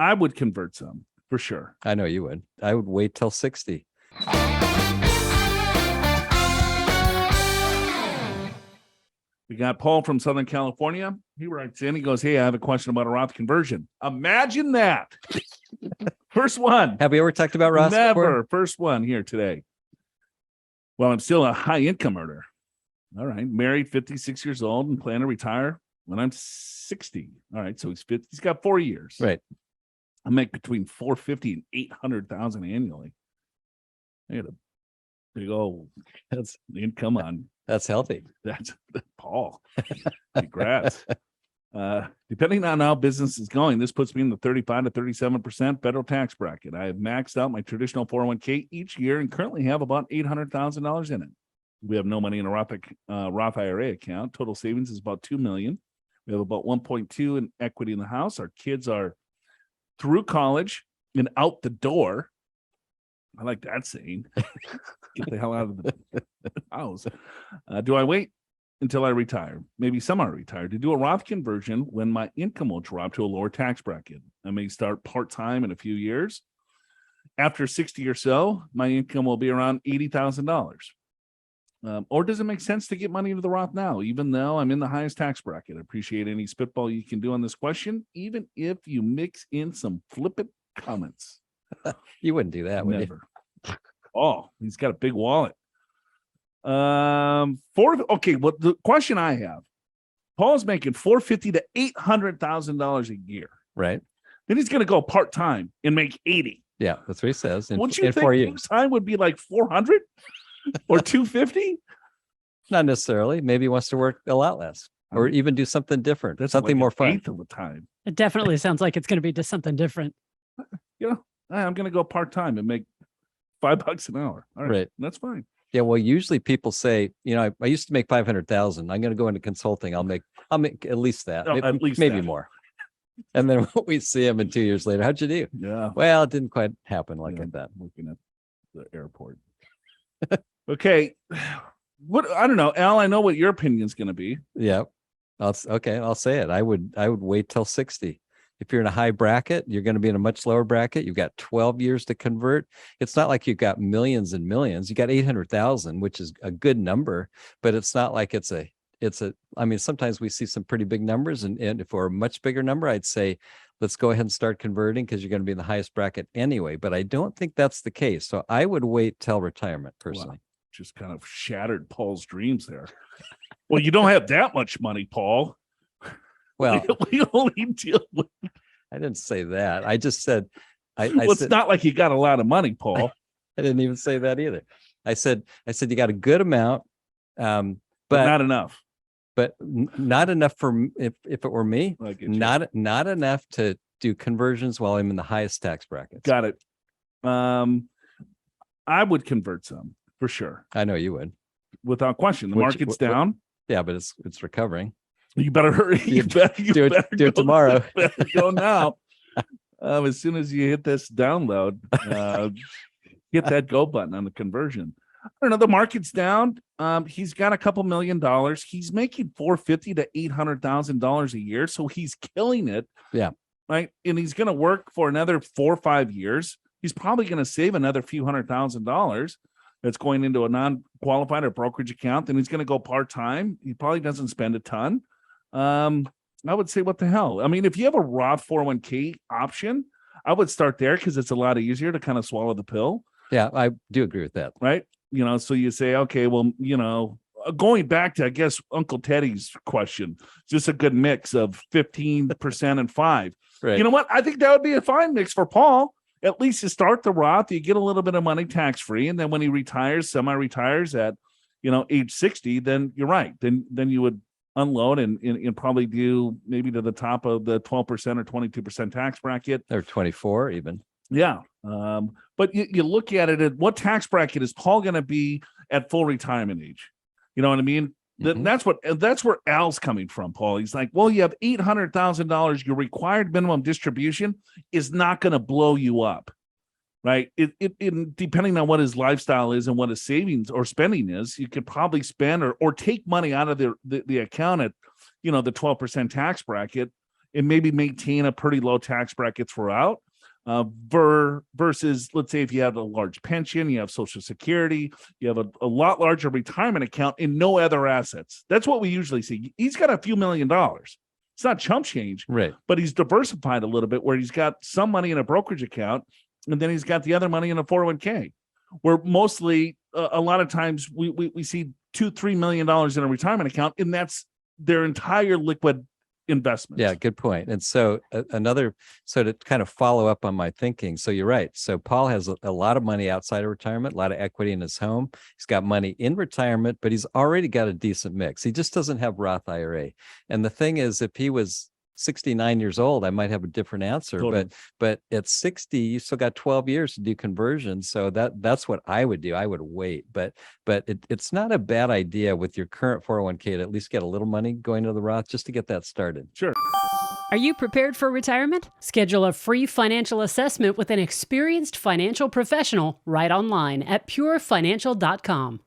I would convert some for sure. I know you would. I would wait till 60. We got Paul from Southern California. He writes in, he goes, hey, I have a question about a Roth conversion. Imagine that. First one. Have we ever talked about Roth? Never. First one here today. Well, I'm still a high income earner. All right. Married, 56 years old, and plan to retire when I'm 60. All right. So he's got 4 years. Right. I make between 450 and 800,000 annually. I got a big old income on. That's healthy. That's Paul. Congrats. Depending on how business is going, this puts me in the 35 to 37% federal tax bracket. I have maxed out my traditional 401k each year and currently have about $800,000 in it. We have no money in a Roth IRA account. Total savings is about $2 million. We have about 1.2 in equity in the house. Our kids are through college and out the door. I like that saying. Get the hell out of the house. Do I wait until I retire? Maybe semi-retire to do a Roth conversion when my income will drop to a lower tax bracket. I may start part-time in a few years. After 60 or so, my income will be around $80,000. Or does it make sense to get money into the Roth now, even though I'm in the highest tax bracket? I appreciate any spitball you can do on this question, even if you mix in some flippant comments. You wouldn't do that, would Never. Oh, he's got a big wallet. Okay, well, the question I have, Paul's making $450,000 to $800,000 a year. Right. Then he's going to go part-time and make 80. Yeah, that's what he says. Wouldn't you think part-time would be like 400 or 250? Not necessarily. Maybe he wants to work a lot less or even do something different. That's something like more fun. Eighth of the time. It definitely sounds like it's going to be just something different. I'm going to go part-time and make $5 an hour. All right. That's fine. Yeah. Well, usually people say, I used to make 500,000. I'm going to go into consulting. I'll make at least that, maybe more. And then we see him in 2 years later. How'd you do? Yeah. Well, it didn't quite happen like that. Looking at the airport. Okay. I don't know, Al, I know what your opinion is going to be. Yeah. I'll say it. I would wait till 60. If you're in a high bracket, you're going to be in a much lower bracket. You've got 12 years to convert. It's not like you've got millions and millions. You got 800,000, which is a good number, but it's not like I mean, sometimes we see some pretty big numbers, and if we're a much bigger number, I'd say, let's go ahead and start converting because you're going to be in the highest bracket anyway. But I don't think that's the case. So I would wait till retirement personally. Wow. Just kind of shattered Paul's dreams there. Well, you don't have that much money, Paul. Well, we only deal with. I didn't say that. I just said. It's not like you got a lot of money, Paul. I didn't even say that either. I said you got a good amount, but not enough. But not enough for if it were me. Not enough to do conversions while I'm in the highest tax brackets. Got it. I would convert some for sure. I know you would, without question. The market's down. Yeah, but it's recovering. You better hurry. You better do it tomorrow. Better go now. As soon as you hit this download, hit that go button on the conversion. I don't know. The market's down. He's got a couple $1 million. He's making $450,000 to $800,000 a year, so he's killing it. Yeah. Right. And he's going to work for another 4 or 5 years. He's probably going to save another few $100,000. That's going into a non-qualified or brokerage account. Then he's going to go part-time. He probably doesn't spend a ton. I would say, what the hell? I mean, if you have a Roth 401k option, I would start there because it's a lot easier to kind of swallow the pill. Yeah, I do agree with that. Right. So you say, okay, well, going back to, I guess, Uncle Teddy's question, just a good mix of 15% and 5. Right. You know what? I think that would be a fine mix for Paul. At least you start the Roth, you get a little bit of money tax-free. And then when he retires, semi-retires at, age 60, then you're right. Then you would unload and probably do maybe to the top of the 12% or 22% tax bracket. Or 24 even. Yeah. But you look at it, what tax bracket is Paul going to be at full retirement age? You know what I mean? Mm-hmm. That's where Al's coming from, Paul. He's like, well, you have $800,000. Your required minimum distribution is not going to blow you up, right? It depending on what his lifestyle is and what his savings or spending is, you could probably spend or take money out of the account at, the 12% tax bracket and maybe maintain a pretty low tax bracket throughout. Versus, let's say, if you have a large pension, you have Social Security, you have a lot larger retirement account and no other assets. That's what we usually see. He's got a few $1,000,000. It's not chump change, Right. but he's diversified a little bit where he's got some money in a brokerage account and then he's got the other money in a 401k, where mostly a lot of times we see $2-3 million in a retirement account, and that's their entire liquid investment. Yeah, good point. And so so to kind of follow up on my thinking, so you're right. So Paul has a lot of money outside of retirement, a lot of equity in his home. He's got money in retirement, but he's already got a decent mix. He just doesn't have Roth IRA. And the thing is, if he was 69 years old, I might have a different answer. Totally. But at 60, you still got 12 years to do conversion. So that's what I would do. I would wait. But it's not a bad idea with your current 401k to at least get a little money going to the Roth just to get that started. Sure. Are you prepared for retirement? Schedule a free financial assessment with an experienced financial professional right online at purefinancial.com.